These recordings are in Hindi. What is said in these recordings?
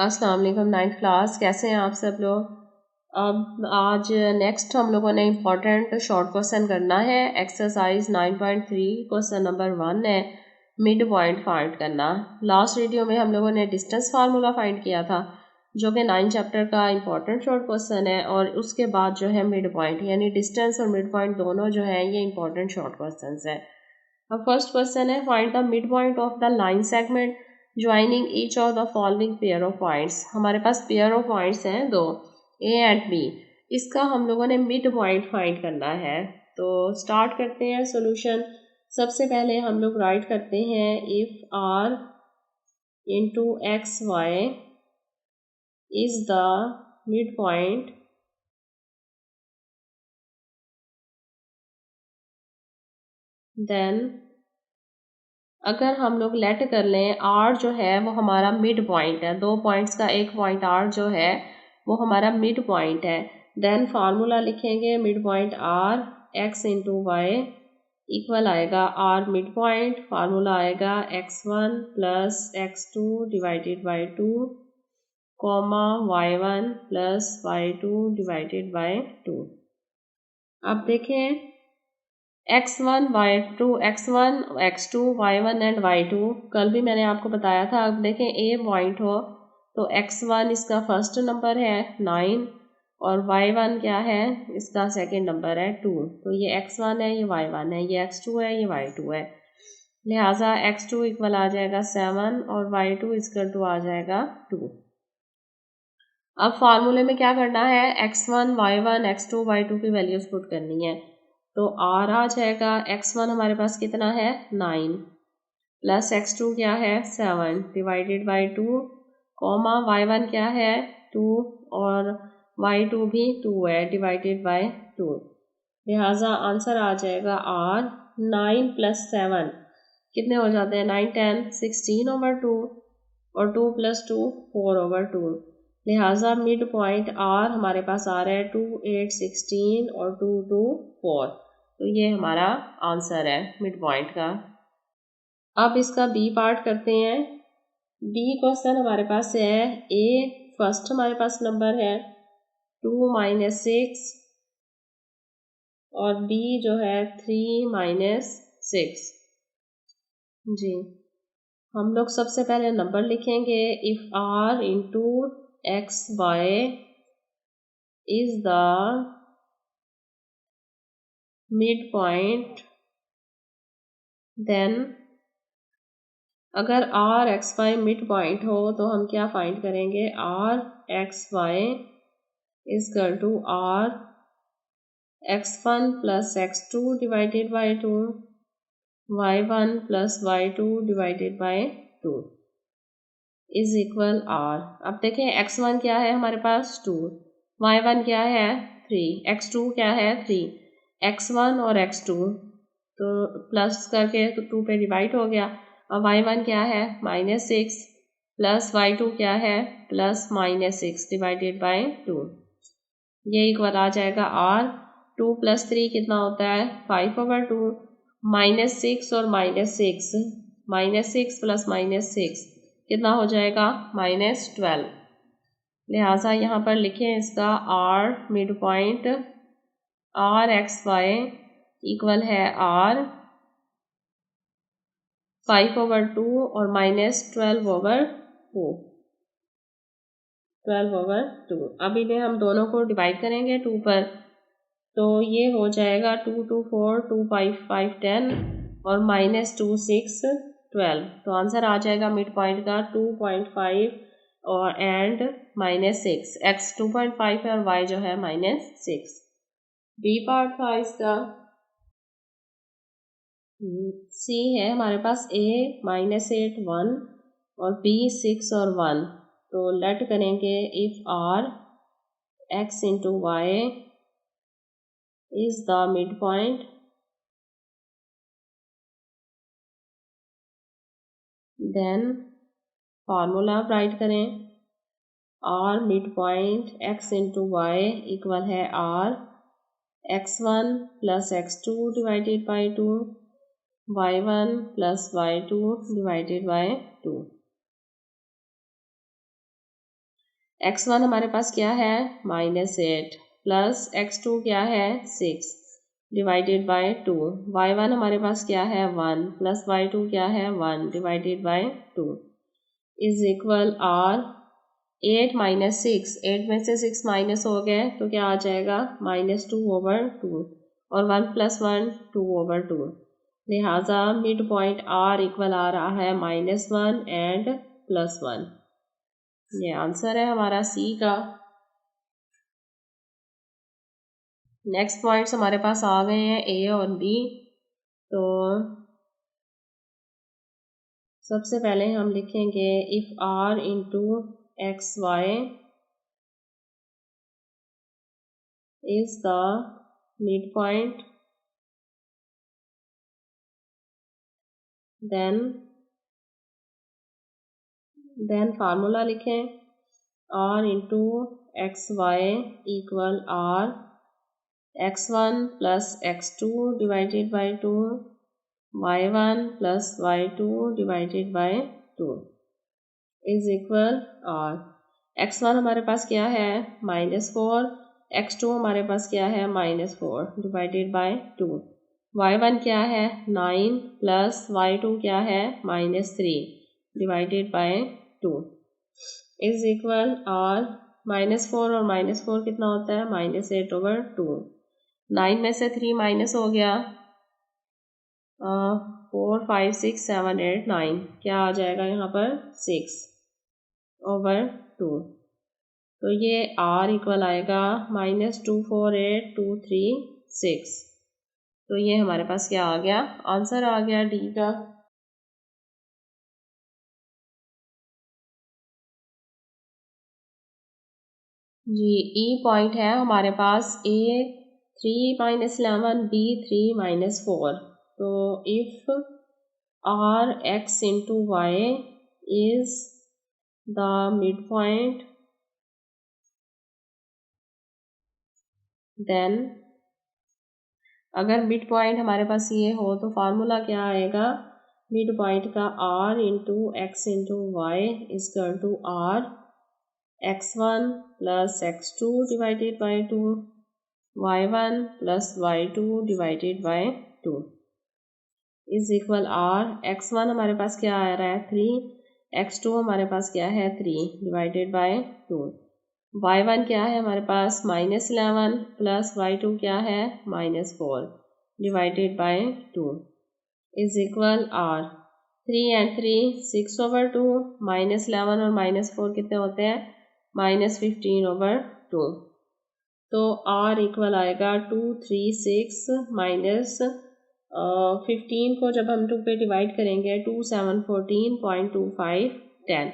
अस्सलाम वालेकुम नाइन्थ क्लास, कैसे हैं आप सब लोग। अब आज नेक्स्ट हम लोगों ने इम्पोर्टेंट शॉर्ट क्वेश्चन करना है। एक्सरसाइज 9.3 क्वेश्चन नंबर 1 है, मिड पॉइंट फाइंड करना। लास्ट वीडियो में हम लोगों ने डिस्टेंस फार्मूला फाइंड किया था, जो कि 9 चैप्टर का इम्पोर्टेंट शॉर्ट क्वेश्चन है, और उसके बाद जो है मिड पॉइंट, यानी डिस्टेंस और मिड पॉइंट दोनों जो है ये इम्पोर्टेंट शॉर्ट क्वेश्चन है। अब फर्स्ट क्वेश्चन है, find the mid point of the line segment joining each of the following pair of points. हमारे पास पेयर ऑफ पॉइंट्स हैं दो, ए एंड बी। इसका हम लोगों ने मिड पॉइंट फाइंड करना है। तो स्टार्ट करते हैं सॉल्यूशन। सबसे पहले हम लोग राइट करते हैं if R into X Y is the mid point then, अगर हम लोग लेट कर लें आर जो है वो हमारा मिड पॉइंट है, दो पॉइंट्स का एक पॉइंट आर जो है वो हमारा मिड पॉइंट है, देन फार्मूला लिखेंगे mid point R X into Y equal आएगा आर मिड पॉइंट, फार्मूला आएगा x1 plus x2 divided by 2 comma y1 plus y2 divided by 2। अब देखें x1 y2 x1 x2 y1 and y2, कल भी मैंने आपको बताया था। अब देखें ए पॉइंट हो तो x1 इसका फर्स्ट नंबर है 9 और y1 क्या है, इसका सेकंड नंबर है 2। तो ये x1 है, ये y1 है, ये x2 है, ये y2 है। लिहाजा x2 इक्वल आ जाएगा 7 और y2 इक्वल टू आ जाएगा 2। अब फार्मूले में क्या करना है, x1 y1 x2 y2 की वैल्यूज पुट करनी है। तो आर आ जाएगा, x1 हमारे पास कितना है 9 प्लस x2 क्या है 7 डिवाइडेड बाई 2 कॉमा y1 क्या है 2 और y2 भी 2 है डिवाइडेड बाई 2। लिहाजा आंसर आ जाएगा आर 9 प्लस 7 कितने हो जाते हैं 9 10 16 ओवर 2 और 2 प्लस 2 4 ओवर 2। लिहाजा मिड पॉइंट आर हमारे पास आ रहा है 2 8 16 और 2 2 4। तो ये हमारा आंसर है मिड पॉइंट का। अब इसका बी पार्ट करते हैं। बी क्वेश्चन हमारे पास है, ए फर्स्ट हमारे पास नंबर है 2 माइनस 6 और बी जो है 3 माइनस 6। जी, हम लोग सबसे पहले नंबर लिखेंगे if R into X Y is the mid point, then अगर R X Y mid point हो तो हम क्या फाइंड करेंगे, R X Y is equal to R x1 plus x2 divided by 2 y1 plus y2 divided by 2 is equal R. अब देखें x1 क्या है हमारे पास 2, y1 क्या है 3, x2 क्या है 3, x1 और x2 तो प्लस करके तो 2 पे डिवाइड हो गया। अब y1 क्या है माइनस 6 प्लस y2 क्या है प्लस माइनस 6 डिवाइडेड बाई 2, ये इक्वल आ जाएगा आर 2 प्लस 3 कितना होता है 5 ओवर 2, माइनस 6 और माइनस 6 प्लस माइनस 6 कितना हो जाएगा माइनस 12। लिहाजा यहाँ पर लिखें इसका R mid point R X Y equal है आर 5 ओवर 2 और माइनस 12 ओवर 4, 12 ओवर 2। अब इन्हें हम दोनों को डिवाइड करेंगे 2 पर, तो ये हो जाएगा 2 2 4 2 5 5 10 और माइनस 2 6 12। तो आंसर आ जाएगा मिड पॉइंट का 2.5 और एंड माइनस 6, एक्स 2.5 है और वाई जो है माइनस 6। बी पार्ट था इसका। सी है हमारे पास ए माइनस 8 1 और बी 6 और 1। तो लेट करेंगे if R X into Y is the mid point, then formula write करें R mid point X into Y equal है R x1 plus x2 divided by 2 y1 plus y2 divided by 2। x1 हमारे पास क्या है -8 प्लस x2 क्या है 6 डिवाइडेड बाय 2। y1 हमारे पास क्या है 1 प्लस y2 क्या है 1 divided by 2 is equal R 8 minus 6, 8 में से 6 माइनस हो गए तो क्या आ जाएगा -2/2 और 1 + 1 2/2। लिहाजा मिड पॉइंट आर इक्वल आ रहा है -1 एंड +1। ये आंसर है हमारा सी का। नेक्स्ट पॉइंट्स हमारे पास आ गए हैं ए और बी। तो सबसे पहले हम लिखेंगे if R into X Y is the mid point then formula लिखें R into X Y equal are x1 plus x2 divided by 2 y1 plus y2 divided by 2 is equal are x1 हमारे पास क्या है -4, x2 हमारे पास क्या है -4 डिवाइडेड बाई 2, y1 क्या है 9 प्लस y2 क्या है -3 divided by 2 is equal R -4 और -4 कितना होता है -8/2। 9 में से 3 माइनस हो गया 4 5 6 7 8 9 क्या आ जाएगा यहाँ पर 6/2। तो ये r इक्वल आएगा -248236। तो ये हमारे पास क्या आ गया आंसर आ गया डी का। जी ई पॉइंट है हमारे पास a 3 - 11 b 3 - 4। तो इफ r x into y is the midpoint then अगर मिड पॉइंट हमारे पास ये हो तो फार्मूला क्या आएगा मिड पॉइंट का r into X into Y is equal to r x1 plus x2 divided by 2 y1 plus y2 divided by 2 is equal are x1 हमारे पास क्या आ रहा है 3, x2 हमारे पास क्या है 3 डिवाइडेड बाय 2, y1 क्या है हमारे पास -11 प्लस y2 क्या है -4 divided by 2 is equal R 3 and 3 6/2 -11 और -4 कितने होते हैं -15/2। तो r इक्वल आएगा 236 माइनस 15 को जब हम 2 पे डिवाइड करेंगे 2 7 14.25 10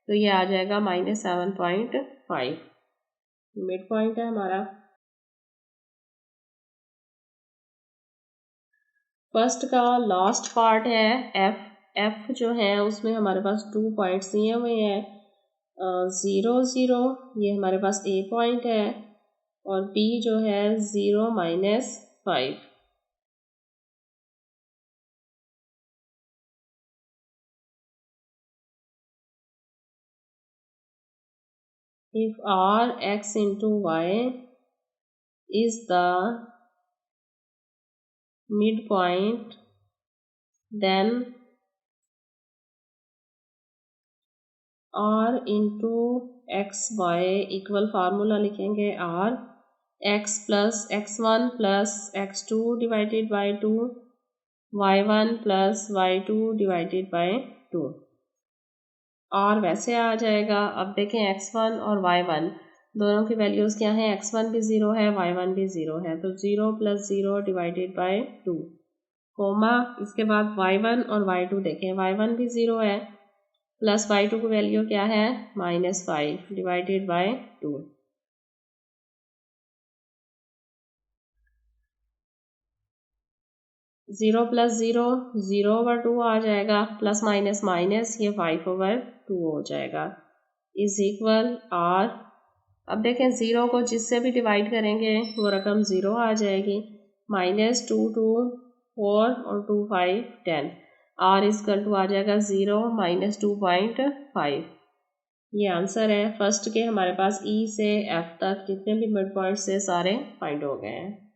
तो ये आ जाएगा -7.5। मिड पॉइंट है हमारा। फर्स्ट का लास्ट पार्ट है एफ जो है उसमें हमारे पास 2 पॉइंट्स दिए हुए हैं 0 0 ये हमारे पास ए पॉइंट है और बी जो है 0 - 5। If r x into y is the midpoint then r into x y equal formula लिखेंगे r x plus x1 plus x2 divided by 2 y1 plus y2 divided by 2। r वैसे आ जाएगा। अब देखें x1 और y1 दोनों की वैल्यूज़ क्या हैं x1 भी 0 है y1 भी 0 है तो 0 + 0 डिवाइडेड बाई 2 कोमा इसके बाद y1 और y2 देखें y1 भी 0 है प्लस y2 की वैल्यू क्या है -5 डिवाइडेड बाई 2। 0 + 0 0/2 आ जाएगा प्लस माइनस माइनस ये 5/2 हो जाएगा इज इक्वल r। अब देखें 0 को जिससे भी डिवाइड करेंगे वो रकम 0 आ जाएगी -2 2 4 और 2 5 10 r इक्वल टू आ जाएगा 0 - 2.5। ये आंसर है फर्स्ट के हमारे पास ई से एफ तक जितने भी मिड पॉइंट्स थे सारे फाइंड हो गए हैं।